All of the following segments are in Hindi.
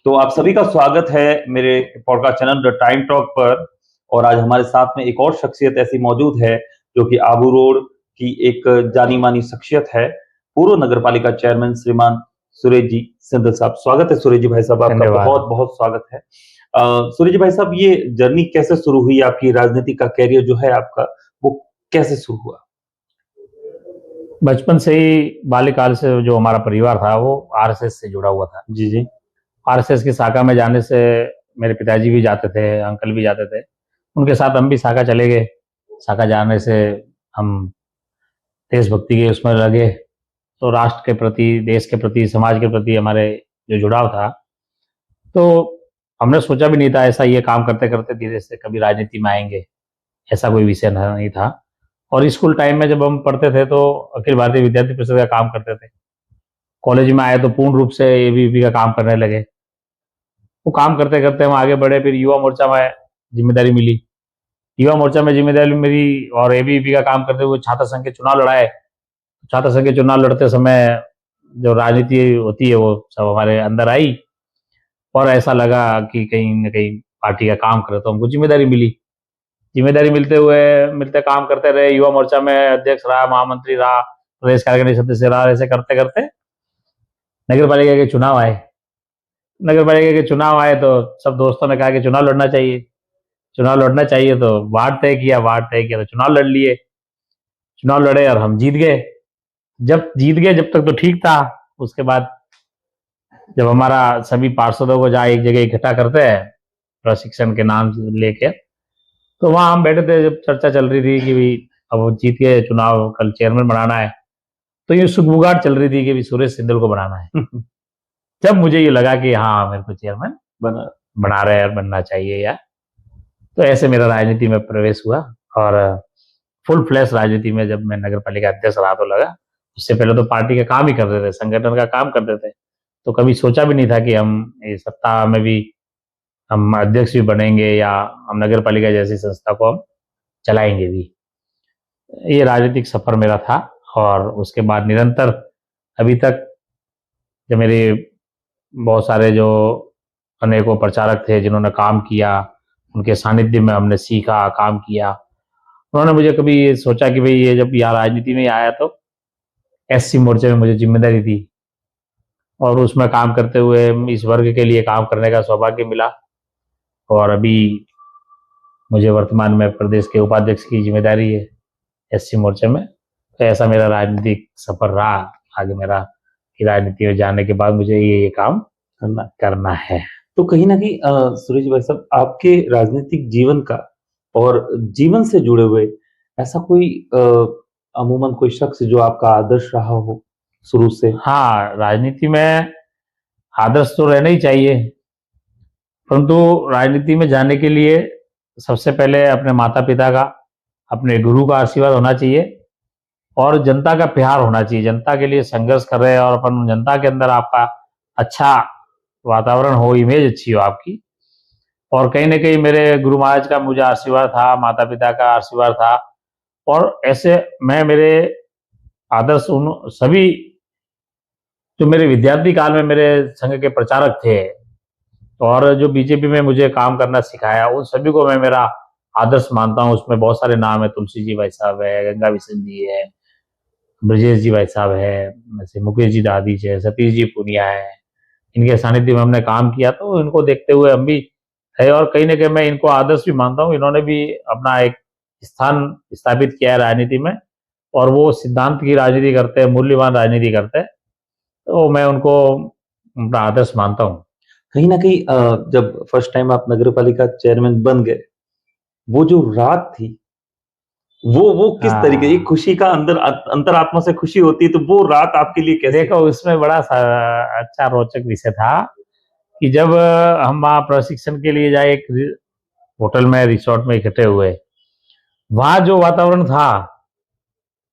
तो आप सभी का स्वागत है मेरे podcast channel the time talk पर। और आज हमारे साथ में एक और शख्सियत ऐसी मौजूद है जो कि आबू रोड की एक जानी मानी शख्सियत है, पूर्व नगर पालिका चेयरमैन श्रीमान सुरेश जी सिंधल साहब। स्वागत है सुरेश जी भाई साहब, आपका धन्यवाद। बहुत बहुत स्वागत है। सुरेश जी भाई साहब, ये जर्नी कैसे शुरू हुई? आपकी राजनीति का कैरियर जो है आपका, वो कैसे शुरू हुआ? बचपन से ही बाल्यकाल से जो हमारा परिवार था वो आरएसएस से जुड़ा हुआ था। जी जी। आरएसएस की शाखा में जाने से मेरे पिताजी भी जाते थे, अंकल भी जाते थे, उनके साथ हम भी शाखा चले गए। शाखा जाने से हम देशभक्ति के उसमें लगे, तो राष्ट्र के प्रति, देश के प्रति, समाज के प्रति हमारे जो जुड़ाव था, तो हमने सोचा भी नहीं था ऐसा ये काम करते करते धीरे से कभी राजनीति में आएंगे, ऐसा कोई विषय नहीं था। और स्कूल टाइम में जब हम पढ़ते थे तो अखिल भारतीय विद्यार्थी परिषद का काम करते थे। कॉलेज में आए तो पूर्ण रूप से एबीवीपी का काम करने लगे। वो काम करते करते हम आगे बढ़े, फिर युवा मोर्चा में जिम्मेदारी मिली। युवा मोर्चा में जिम्मेदारी मिली और एबीवीपी का काम करते हुए छात्र संघ के चुनाव लड़ाए। छात्र संघ के चुनाव लड़ते समय जो राजनीति होती है वो सब हमारे अंदर आई, और ऐसा लगा कि कहीं न कहीं पार्टी का काम करे, तो हमको जिम्मेदारी मिली। जिम्मेदारी मिलते हुए मिलते काम करते रहे। युवा मोर्चा में अध्यक्ष रहा, महामंत्री रहा, प्रदेश कार्यकारिणी सदस्य रहा। ऐसे करते करते नगर पालिका के चुनाव आए। नगर पालिका के चुनाव आए तो सब दोस्तों ने कहा कि चुनाव लड़ना चाहिए, चुनाव लड़ना चाहिए। तो वार्ड तय किया तो चुनाव लड़ लिए। चुनाव लड़े और हम जीत गए। जब जीत गए जब तक तो ठीक था। उसके बाद जब हमारा सभी पार्षदों को जहाँ एक जगह इकट्ठा करते हैं प्रशिक्षण के नाम लेके, तो वहां हम बैठे थे, जब चर्चा चल रही थी कि भाई अब वो जीत गए चुनाव, कल चेयरमैन बनाना है, तो ये सुगबुगाहट चल रही थी कि भाई सुरेश सिंधल को बनाना है। जब मुझे ये लगा कि हाँ मेरे को चेयरमैन बना। बना रहे हैं, बनना चाहिए यार, तो ऐसे मेरा राजनीति में प्रवेश हुआ। और फुल फ्लैश राजनीति में जब मैं नगर पालिका अध्यक्ष रहा तो लगा। उससे पहले तो पार्टी का काम ही करते थे, संगठन का काम करते थे, तो कभी सोचा भी नहीं था कि हम ये सत्ता में भी हम अध्यक्ष भी बनेंगे या हम नगर पालिका जैसी संस्था को हम चलाएंगे भी। ये राजनीतिक सफर मेरा था। और उसके बाद निरंतर अभी तक जो मेरे बहुत सारे जो अनेकों प्रचारक थे जिन्होंने काम किया, उनके सानिध्य में हमने सीखा, काम किया। उन्होंने मुझे कभी ये सोचा कि भाई ये जब यहाँ राजनीति में आया तो एससी मोर्चे में मुझे जिम्मेदारी दी, और उसमें काम करते हुए इस वर्ग के लिए काम करने का सौभाग्य मिला। और अभी मुझे वर्तमान में प्रदेश के उपाध्यक्ष की जिम्मेदारी है एससी मोर्चे में। तो ऐसा मेरा राजनीतिक सफर रहा। आगे मेरा कि राजनीति में जाने के बाद मुझे ये काम करना है। तो कहीं ना कहीं सुरेश भाई साहब, आपके राजनीतिक जीवन का और जीवन से जुड़े हुए ऐसा कोई अमूमन कोई शख्स जो आपका आदर्श रहा हो शुरू से? हाँ, राजनीति में आदर्श तो रहना ही चाहिए, परंतु राजनीति में जाने के लिए सबसे पहले अपने माता पिता का, अपने गुरु का आशीर्वाद होना चाहिए, और जनता का प्यार होना चाहिए। जनता के लिए संघर्ष कर रहे हैं और अपन जनता के अंदर आपका अच्छा वातावरण हो, इमेज अच्छी हो आपकी। और कहीं ना कहीं मेरे गुरु महाराज का मुझे आशीर्वाद था, माता पिता का आशीर्वाद था। और ऐसे मैं मेरे आदर्श उन सभी जो मेरे विद्यार्थी काल में मेरे संघ के प्रचारक थे और जो बीजेपी में मुझे काम करना सिखाया, उन सभी को मैं मेरा आदर्श मानता हूँ। उसमें बहुत सारे नाम है, तुलसी जी भाई साहब है, गंगा बिशन जी है, ब्रजेश जी भाई साहब है, जैसे मुकेश जी दादीज है, सतीश जी पुनिया है। इनके सानिध्य में हमने काम किया, तो इनको देखते हुए हम भी है। और कहीं ना कहीं मैं इनको आदर्श भी मानता हूँ। इन्होंने भी अपना एक स्थान स्थापित किया है राजनीति में, और वो सिद्धांत की राजनीति करते हैं, मूल्यवान राजनीति करते हैं, तो मैं उनको अपना आदर्श मानता हूँ। कहीं ना कहीं जब फर्स्ट टाइम आप नगर पालिका चेयरमैन बन गए, वो जो रात थी, वो किस तरीके, एक हाँ, खुशी का अंदर अंतरात्मा से खुशी होती है, तो वो रात आपके लिए कैसे? देखो उसमें बड़ा अच्छा रोचक विषय था कि जब हम वहाँ प्रशिक्षण के लिए जाए, एक होटल में, रिसोर्ट में इकट्ठे हुए, वहां जो वातावरण था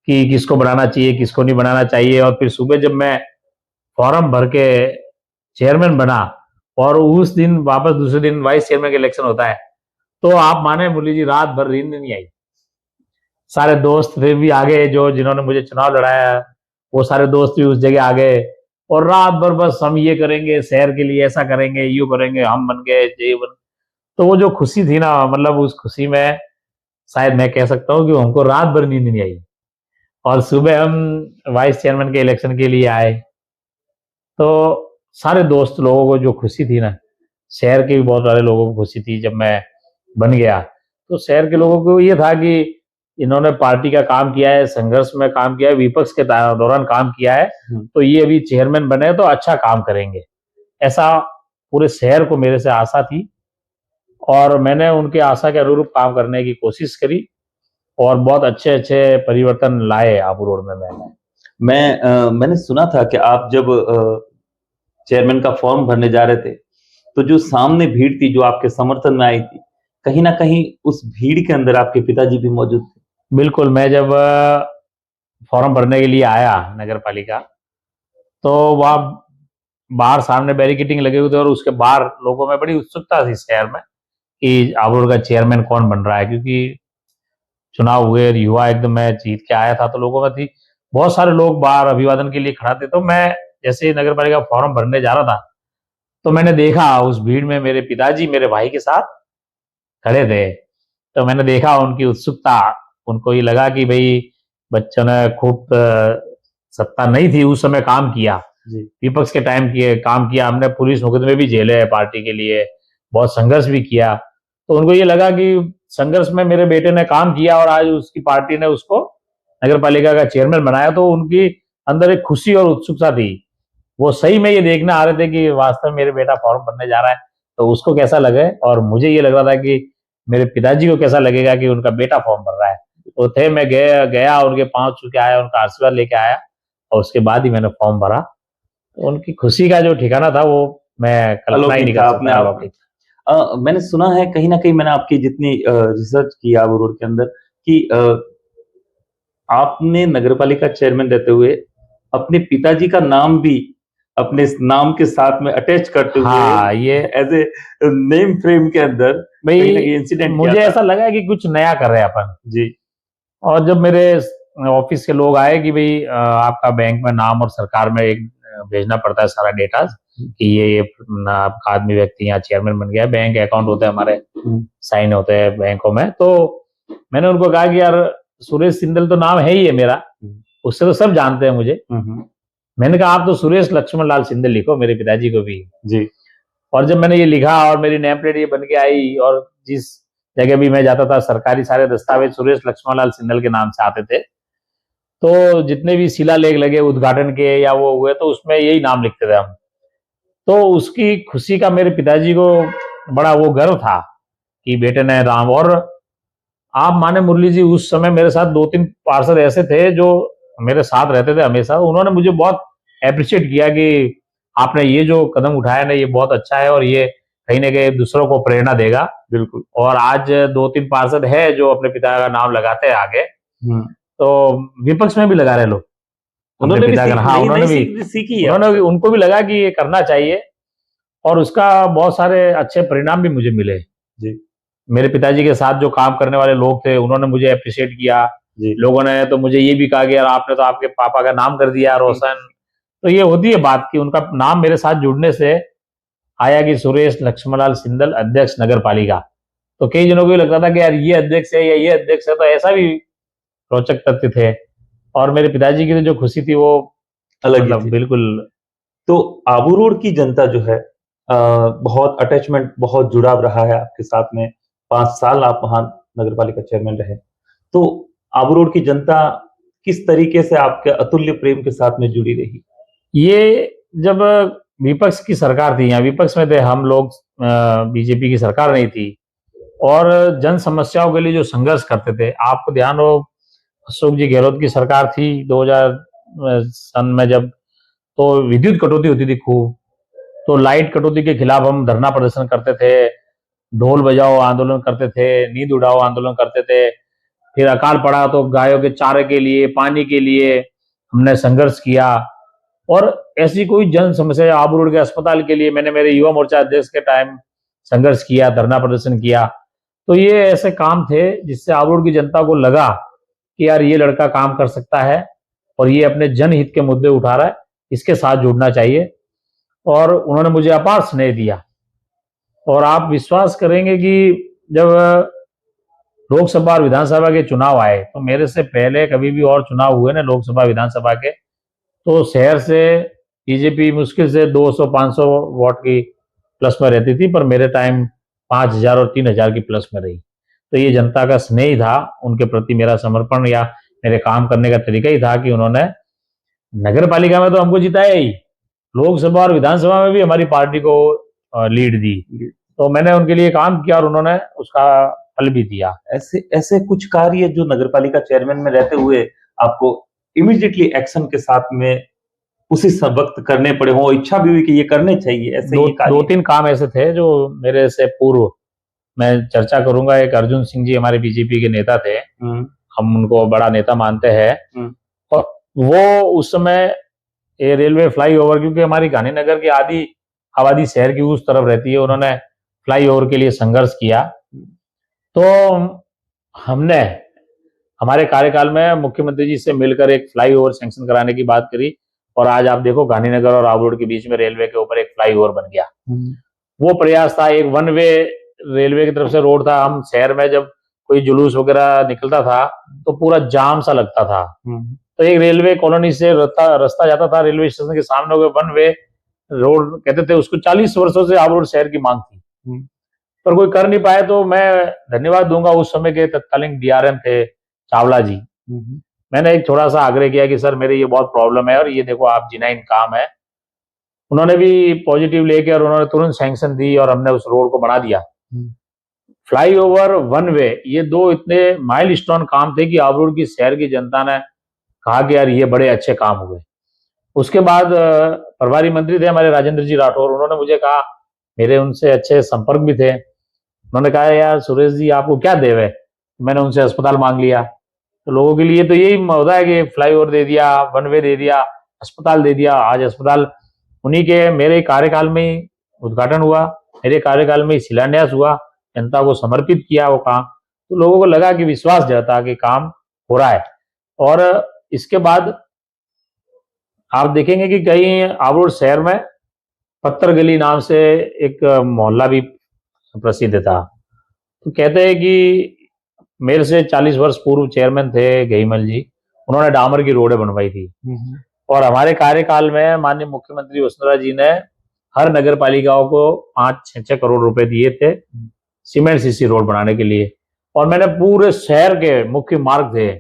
कि किसको बनाना चाहिए, किसको नहीं बनाना चाहिए, और फिर सुबह जब मैं फॉर्म भर के चेयरमैन बना, और उस दिन वापस दूसरे दिन वाइस चेयरमैन का इलेक्शन होता है, तो आप माने मुरली जी रात भर नींद नहीं आई। सारे दोस्त फिर भी आ गए, जो जिन्होंने मुझे चुनाव लड़ाया वो सारे दोस्त भी उस जगह आ गए, और रात भर बस हम ये करेंगे, शहर के लिए ऐसा करेंगे, यूँ करेंगे, हम बन गए ये बन। तो वो जो खुशी थी ना, मतलब उस खुशी में शायद मैं कह सकता हूँ कि हमको रात भर नींद नहीं आई। और सुबह हम वाइस चेयरमैन के इलेक्शन के लिए आए, तो सारे दोस्त लोगों को जो खुशी थी ना, शहर के भी बहुत सारे लोगों को खुशी थी जब मैं बन गया। तो शहर के लोगों को ये था कि इन्होंने पार्टी का काम किया है, संघर्ष में काम किया है, विपक्ष के दौरान काम किया है, तो ये अभी चेयरमैन बने तो अच्छा काम करेंगे। ऐसा पूरे शहर को मेरे से आशा थी और मैंने उनके आशा के अनुरूप काम करने की कोशिश करी और बहुत अच्छे-अच्छे परिवर्तन लाए आबू रोड में मैंने। मैंने सुना था कि आप जब चेयरमैन का फॉर्म भरने जा रहे थे, तो जो सामने भीड़ थी जो आपके समर्थन में आई थी, कहीं न कहीं उस भीड़ के अंदर आपके पिताजी भी मौजूद थे। बिल्कुल, मैं जब फॉर्म भरने के लिए आया नगर पालिका, तो वहाँ बाहर सामने बैरिकेडिंग लगे हुए थे और उसके बाहर लोगों में बड़ी उत्सुकता थी शहर में कि आबू रोड का चेयरमैन कौन बन रहा है, क्योंकि चुनाव हुए, युवा एकदम मैं जीत के आया था तो लोगों में थी। बहुत सारे लोग बाहर अभिवादन के लिए खड़ा थे, तो मैं जैसे ही नगर पालिका फॉर्म भरने जा रहा था, तो मैंने देखा उस भीड़ में मेरे पिताजी मेरे भाई के साथ खड़े थे। तो मैंने देखा उनकी उत्सुकता, उनको ये लगा कि भई बच्चों ने खूब सत्ता नहीं थी उस समय काम किया, विपक्ष के टाइम किए काम किया, हमने पुलिस मुकदमे भी झेले हैं पार्टी के लिए, बहुत संघर्ष भी किया। तो उनको ये लगा कि संघर्ष में मेरे बेटे ने काम किया और आज उसकी पार्टी ने उसको नगर पालिका का चेयरमैन बनाया, तो उनकी अंदर एक खुशी और उत्सुकता थी। वो सही में ये देखना आ रहे थे कि वास्तव में मेरे बेटा फॉर्म भरने जा रहा है, तो उसको कैसा लगे और मुझे ये लग रहा था कि मेरे पिताजी को कैसा लगेगा कि उनका बेटा फॉर्म भर रहा है। तो थे मैं गया उनके पाँव छू के आया, उनका आशीर्वाद लेके आया और उसके बाद ही मैंने फॉर्म भरा। तो उनकी खुशी का जो ठिकाना था वो मैं कल्पना ही नहीं कर सकता। अलौकिक। मैंने सुना है कहीं न कहीं, मैंने आपकी जितनी रिसर्च की आबू रोड के अंदर कि आपने नगरपालिका चेयरमैन रहते हुए अपने पिताजी का नाम भी अपने इस नाम के साथ में अटैच करते हुए हाँ, ये एज़ ए नेम फ्रेम के अंदर कहीं न कहीं भाई इंसिडेंट मुझे किया था। ऐसा लगा कि कुछ नया कर रहे हैं अपन। जी। और जब मेरे ऑफिस के लोग आए कि भाई आपका बैंक में नाम और सरकार में एक भेजना पड़ता है सारा डेटा कि ये आपका आदमी व्यक्ति यहाँ चेयरमैन बन गया है, बैंक अकाउंट होते हैं हमारे, साइन होते हैं बैंकों में। तो मैंने उनको कहा कि यार सुरेश सिंदल तो नाम है ही है मेरा, उससे तो सब जानते हैं मुझे। मैंने कहा आप तो सुरेश लक्ष्मण लाल सिंदल लिखो, मेरे पिताजी को भी। जी। और जब मैंने ये लिखा और मेरी नेम प्लेट ये बन के आई और जिस जगह भी मैं जाता था सरकारी सारे दस्तावेज सुरेश लक्ष्मण लाल सिंदल के नाम से आते थे, तो जितने भी शिलालेख लगे उद्घाटन के या वो हुए तो उसमें यही नाम लिखते थे हम। तो उसकी खुशी का मेरे पिताजी को बड़ा वो गर्व था कि बेटे ने राम। और आप माने मुरली जी, उस समय मेरे साथ 2-3 पार्षद ऐसे थे जो मेरे साथ रहते थे हमेशा, उन्होंने मुझे बहुत एप्रिशिएट किया कि आपने ये जो कदम उठाया ना ये बहुत अच्छा है और ये कहीं ना कहीं दूसरों को प्रेरणा देगा। बिल्कुल। और आज 2-3 पार्षद है जो अपने पिता का नाम लगाते हैं आगे, तो विपक्ष में भी लगा रहे लोग, उन्होंने भी सीखी है, उन्होंने उनको भी लगा कि ये करना चाहिए और उसका बहुत सारे अच्छे परिणाम भी मुझे मिले। जी। मेरे पिताजी के साथ जो काम करने वाले लोग थे उन्होंने मुझे अप्रिशिएट किया। लोगों ने तो मुझे ये भी कहा कि यार आपने तो आपके पापा का नाम कर दिया रोशन। तो ये होती है बात कि उनका नाम मेरे साथ जुड़ने से आया कि सुरेश लक्ष्मणलाल सिंदल अध्यक्ष नगर पालिका। तो कई जनों को लगता था कि यार ये अध्यक्ष है या ये अध्यक्ष है, तो ऐसा भी रोचक तथ्य थे। और मेरे पिताजी की तो जो खुशी थी वो अलग ही थी। बिल्कुल। तो आबू रोड की जनता जो है बहुत अटैचमेंट, बहुत जुड़ाव रहा है आपके साथ में। 5 साल आप वहां नगर पालिका चेयरमैन रहे, तो आबू रोड की जनता किस तरीके से आपके अतुल्य प्रेम के साथ में जुड़ी रही? ये जब विपक्ष की सरकार थी, यहाँ विपक्ष में थे हम लोग, बीजेपी की सरकार नहीं थी और जन समस्याओं के लिए जो संघर्ष करते थे, आपको ध्यान हो अशोक जी गहलोत की सरकार थी 2000 सन में जब, तो विद्युत कटौती होती थी खूब, तो लाइट कटौती के खिलाफ हम धरना प्रदर्शन करते थे, ढोल बजाओ आंदोलन करते थे, नींद उड़ाओ आंदोलन करते थे। फिर अकाल पड़ा तो गायों के चारे के लिए, पानी के लिए हमने संघर्ष किया। और ऐसी कोई जन समस्या, आबू रोड के अस्पताल के लिए मैंने मेरे युवा मोर्चा अध्यक्ष के टाइम संघर्ष किया, धरना प्रदर्शन किया। तो ये ऐसे काम थे जिससे आबू रोड की जनता को लगा कि यार ये लड़का काम कर सकता है और ये अपने जनहित के मुद्दे उठा रहा है, इसके साथ जुड़ना चाहिए। और उन्होंने मुझे अपार स्नेह दिया। और आप विश्वास करेंगे कि जब लोकसभा और विधानसभा के चुनाव आए, तो मेरे से पहले कभी भी और चुनाव हुए ना लोकसभा विधानसभा के, तो शहर से बीजेपी मुश्किल से 200-500 वोट की प्लस में रहती थी, पर मेरे टाइम 5,000 और 3,000 की प्लस में रही। तो ये जनता का स्नेह ही था, उनके प्रति मेरा समर्पण या मेरे काम करने का तरीका ही था कि उन्होंने नगर पालिका में तो हमको जिताया ही, लोकसभा और विधानसभा में भी हमारी पार्टी को लीड दी। तो मैंने उनके लिए काम किया और उन्होंने उसका फल भी दिया। ऐसे ऐसे कुछ कार्य जो नगरपालिका चेयरमैन में रहते हुए आपको इमीडिएटली एक्शन के साथ में उसी वक्त करने पड़े हो, इच्छा भी हुई कि ये करने चाहिए, ऐसे ये कार्य? 2-3 काम ऐसे थे जो मेरे से पूर्व मैं चर्चा करूंगा। एक अर्जुन सिंह जी हमारे बीजेपी के नेता थे, हम उनको बड़ा नेता मानते हैं। और वो उस समय ये रेलवे फ्लाईओवर, क्योंकि हमारी गांधीनगर की आधी आबादी शहर की उस तरफ रहती है, उन्होंने फ्लाईओवर के लिए संघर्ष किया। तो हमने हमारे कार्यकाल में मुख्यमंत्री जी से मिलकर एक फ्लाईओवर सैंक्शन कराने की बात करी, और आज आप देखो गांधीनगर और आबू रोड के बीच में रेलवे के ऊपर एक फ्लाईओवर बन गया। वो प्रयास था, एक वन वे रेलवे की तरफ से रोड था। हम शहर में जब कोई जुलूस वगैरह निकलता था तो पूरा जाम सा लगता था। तो एक रेलवे कॉलोनी से रास्ता जाता था रेलवे स्टेशन के सामने, वन वे रोड कहते थे उसको। 40 वर्षों से आबू रोड शहर की मांग थी, पर कोई कर नहीं पाए। तो मैं धन्यवाद दूंगा उस समय के तत्कालीन डीआरएम थे चावला जी। मैंने एक थोड़ा सा आग्रह किया कि सर मेरे ये बहुत प्रॉब्लम है और ये देखो आप जिनाइन काम है। उन्होंने भी पॉजिटिव लेके और उन्होंने तुरंत सैंक्शन दी और हमने उस रोड को बना दिया। फ्लाईओवर, वन वे, ये दो इतने माइलस्टोन काम थे कि आबू रोड की शहर की जनता ने कहा कि यार ये बड़े अच्छे काम हुए। उसके बाद प्रभारी मंत्री थे हमारे राजेंद्र जी राठौर, उन्होंने मुझे कहा, मेरे उनसे अच्छे संपर्क भी थे, उन्होंने कहा यार सुरेश जी आपको क्या देव है। मैंने उनसे अस्पताल मांग लिया। तो लोगों के लिए तो यही होता है कि फ्लाईओवर दे दिया, वन वे दे दिया, अस्पताल दे दिया। आज अस्पताल उन्हीं के मेरे कार्यकाल में ही उद्घाटन हुआ, मेरे कार्यकाल में ही शिलान्यास हुआ, जनता को समर्पित किया वो काम। तो लोगों को लगा कि विश्वास जाता कि काम हो रहा है। और इसके बाद आप देखेंगे कि कहीं आबू रोड शहर में पत्थर गली नाम से एक मोहल्ला भी प्रसिद्ध था। तो कहते हैं कि मेरे से 40 वर्ष पूर्व चेयरमैन थे गहीमल जी, उन्होंने डामर की रोडें बनवाई थी। और हमारे कार्यकाल में माननीय मुख्यमंत्री वसुंधरा जी ने हर नगर पालिकाओं को 5-6 करोड़ रुपए दिए थे सीमेंट सीसी रोड बनाने के लिए। और मैंने पूरे शहर के मुख्य मार्ग थे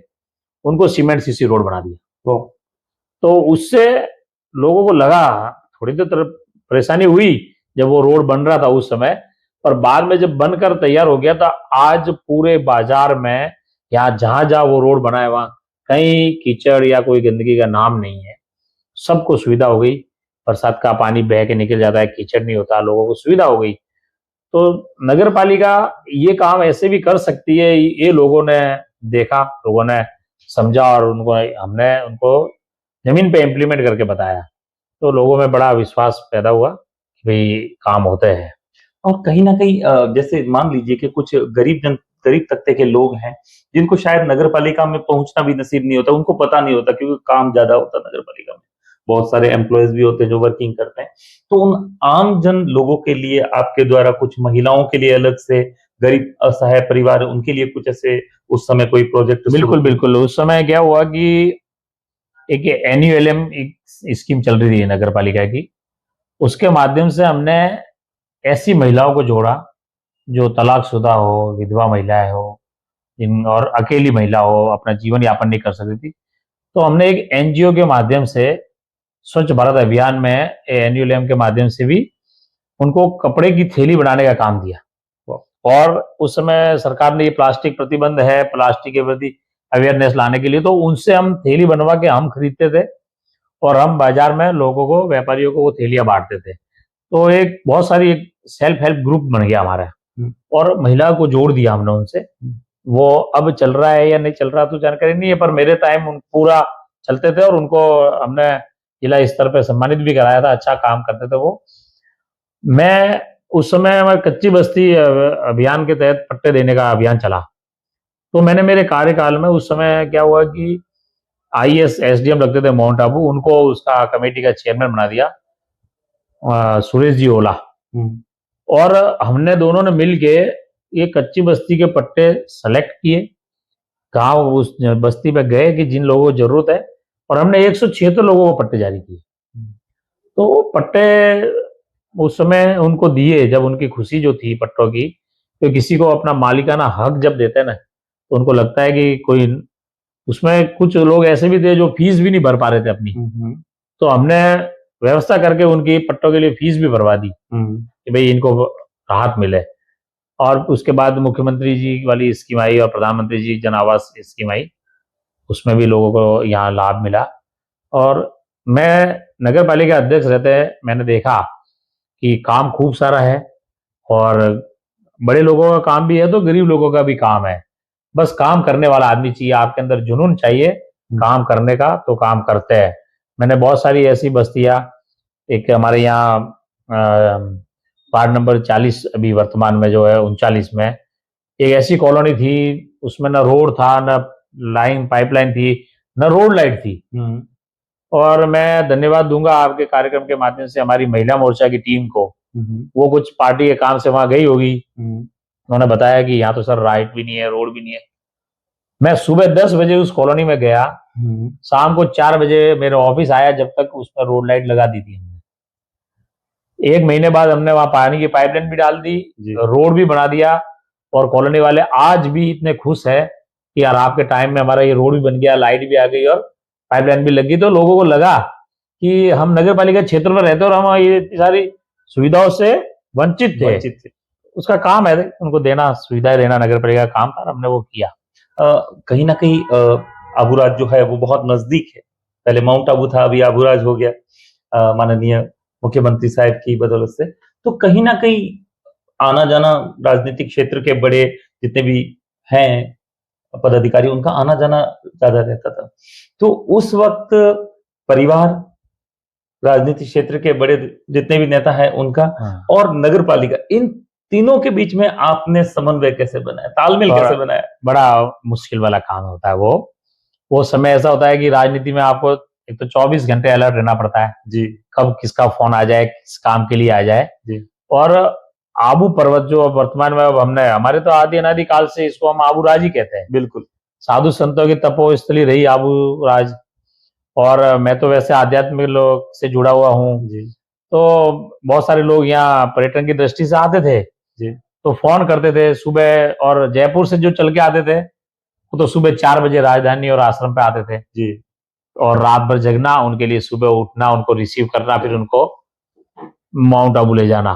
उनको सीमेंट सीसी रोड बना दिया। तो उससे लोगों को लगा, थोड़ी तो परेशानी हुई जब वो रोड बन रहा था उस समय, पर बाद में जब बनकर तैयार हो गया तो आज पूरे बाजार में या जहां जहां वो रोड बना है वहां कहीं कीचड़ या कोई गंदगी का नाम नहीं है। सबको सुविधा हो गई, बरसात का पानी बह के निकल जाता है, कीचड़ नहीं होता, लोगों को सुविधा हो गई। तो नगर पालिका ये काम ऐसे भी कर सकती है, ये लोगों ने देखा, लोगों ने समझा और हमने उनको जमीन पे इम्प्लीमेंट करके बताया। तो लोगों में बड़ा विश्वास पैदा हुआ कि भाई काम होते हैं। और कहीं न कहीं जैसे मान लीजिए कि कुछ गरीब तबके के लोग हैं, जिनको शायद नगर पालिका में पहुँचना भी नसीब नहीं होता, उनको पता नहीं होता क्योंकि काम ज़्यादा होता है नगर पालिका में। बहुत सारे एम्प्लॉइज़ भी होते हैं जो वर्किंग करते हैं। तो उन आम जन लोगों के लिए आपके द्वारा कुछ महिलाओं के लिए अलग से, गरीब असहाय परिवार उनके लिए कुछ ऐसे उस समय कोई प्रोजेक्ट? बिल्कुल। उस समय क्या हुआ कि एक एनयूएलएम एक स्कीम चल रही थी नगर पालिका की, उसके माध्यम से हमने ऐसी महिलाओं को जोड़ा जो तलाकशुदा हो, विधवा महिलाएं हो, और अकेली महिला हो, अपना जीवन यापन नहीं कर सकती थी। तो हमने एक एनजीओ के माध्यम से स्वच्छ भारत अभियान में एनयूएलएम के माध्यम से भी उनको कपड़े की थैली बनाने का काम दिया। और उस समय सरकार ने ये प्लास्टिक प्रतिबंध है, प्लास्टिक के प्रति अवेयरनेस लाने के लिए, तो उनसे हम थैली बनवा के हम खरीदते थे और हम बाजार में लोगों को, व्यापारियों को वो थैलियां बांटते थे। तो एक बहुत सारी एक सेल्फ हेल्प ग्रुप बन गया हमारा और महिला को जोड़ दिया हमने उनसे। वो अब चल रहा है या नहीं चल रहा तो जानकारी नहीं है, पर मेरे टाइम उन पूरा चलते थे और उनको हमने जिला स्तर पे सम्मानित भी कराया था। अच्छा काम करते थे वो। मैं उस समय कच्ची बस्ती अभियान के तहत पट्टे देने का अभियान चला। तो मैंने मेरे कार्यकाल में उस समय क्या हुआ कि IAS SDM लगते थे माउंट आबू, उनको उसका कमेटी का चेयरमैन बना दिया सुरेश जी ओला। और हमने दोनों ने मिल के ये कच्ची बस्ती के पट्टे सेलेक्ट किए, गांव उस बस्ती पे गए कि जिन लोगों को जरूरत है, और हमने 176 लोगों को पट्टे जारी किए। तो वो पट्टे उस समय उनको दिए जब उनकी खुशी जो थी पट्टों की, तो किसी को अपना मालिकाना हक जब देते हैं ना, तो उनको लगता है कि कोई, उसमें कुछ लोग ऐसे भी थे जो फीस भी नहीं भर पा रहे थे अपनी, तो हमने व्यवस्था करके उनकी पट्टों के लिए फीस भी भरवा दी कि भाई इनको राहत मिले। और उसके बाद मुख्यमंत्री जी वाली स्कीम आई और प्रधानमंत्री जी जन आवास स्कीम आई, उसमें भी लोगों को यहाँ लाभ मिला। और मैं नगर पालिका अध्यक्ष रहते हैं, मैंने देखा कि काम खूब सारा है, और बड़े लोगों का काम भी है तो गरीब लोगों का भी काम है। बस काम करने वाला आदमी चाहिए, आपके अंदर जुनून चाहिए काम करने का, तो काम करते हैं। मैंने बहुत सारी ऐसी बस्तियां, एक हमारे यहाँ वार्ड नंबर 40 अभी वर्तमान में जो है 39 में एक ऐसी कॉलोनी थी, उसमें न रोड था, न लाइन पाइपलाइन थी, न रोड लाइट थी। और मैं धन्यवाद दूंगा आपके कार्यक्रम के माध्यम से हमारी महिला मोर्चा की टीम को। वो कुछ पार्टी के काम से वहां गई होगी, उन्होंने बताया कि यहाँ तो सर लाइट भी नहीं है, रोड भी नहीं है। मैं सुबह 10 बजे उस कॉलोनी में गया, शाम को 4 बजे मेरे ऑफिस आया, जब तक उस पर रोड लाइट लगा दी थी हमने। 1 महीने बाद हमने वहां पानी की पाइपलाइन भी डाल दी, रोड भी बना दिया, और कॉलोनी वाले आज भी इतने खुश है कि यार आपके टाइम में हमारा ये रोड भी बन गया, लाइट भी आ गई और पाइपलाइन भी लगी। तो लोगों को लगा कि हम नगर पालिका क्षेत्र में रहते और हम ये सारी सुविधाओं से वंचित थे। उसका काम है उनको देना, सुविधाएं देना, नगर पालिका का काम था, हमने वो किया। कहीं ना कहीं आबूराज जो है वो बहुत नजदीक है। पहले माउंट आबू था, अभी आबूराज हो गया माननीय मुख्यमंत्री साहब की बदौलत से। तो कहीं ना कहीं आना जाना राजनीतिक क्षेत्र के बड़े जितने भी हैं पदाधिकारी, उनका आना जाना ज्यादा रहता था। तो उस वक्त परिवार, राजनीतिक क्षेत्र के बड़े जितने भी नेता हैं उनका, और नगर पालिका, इन तीनों के बीच में आपने समन्वय कैसे बनाया, तालमेल कैसे बनाया? बड़ा मुश्किल वाला काम होता है वो समय ऐसा होता है कि राजनीति में आपको एक तो 24 घंटे अलर्ट रहना पड़ता है जी, कब किसका फोन आ जाए, किस काम के लिए आ जाए जी। और आबू पर्वत जो वर्तमान में अब हमने, हमारे तो आदि अनादि काल से इसको हम आबू राज ही कहते हैं। बिल्कुल, साधु संतों की तपोस्थली रही आबू राज, और मैं तो वैसे आध्यात्मिक लोग से जुड़ा हुआ हूँ जी। तो बहुत सारे लोग यहाँ पर्यटन की दृष्टि से आते थे जी, तो फोन करते थे सुबह, और जयपुर से जो चल के आते थे वो तो सुबह 4 बजे राजधानी और आश्रम पे आते थे जी, और रात भर जगना, उनके लिए सुबह उठना, उनको रिसीव करना, फिर उनको माउंट आबू ले जाना।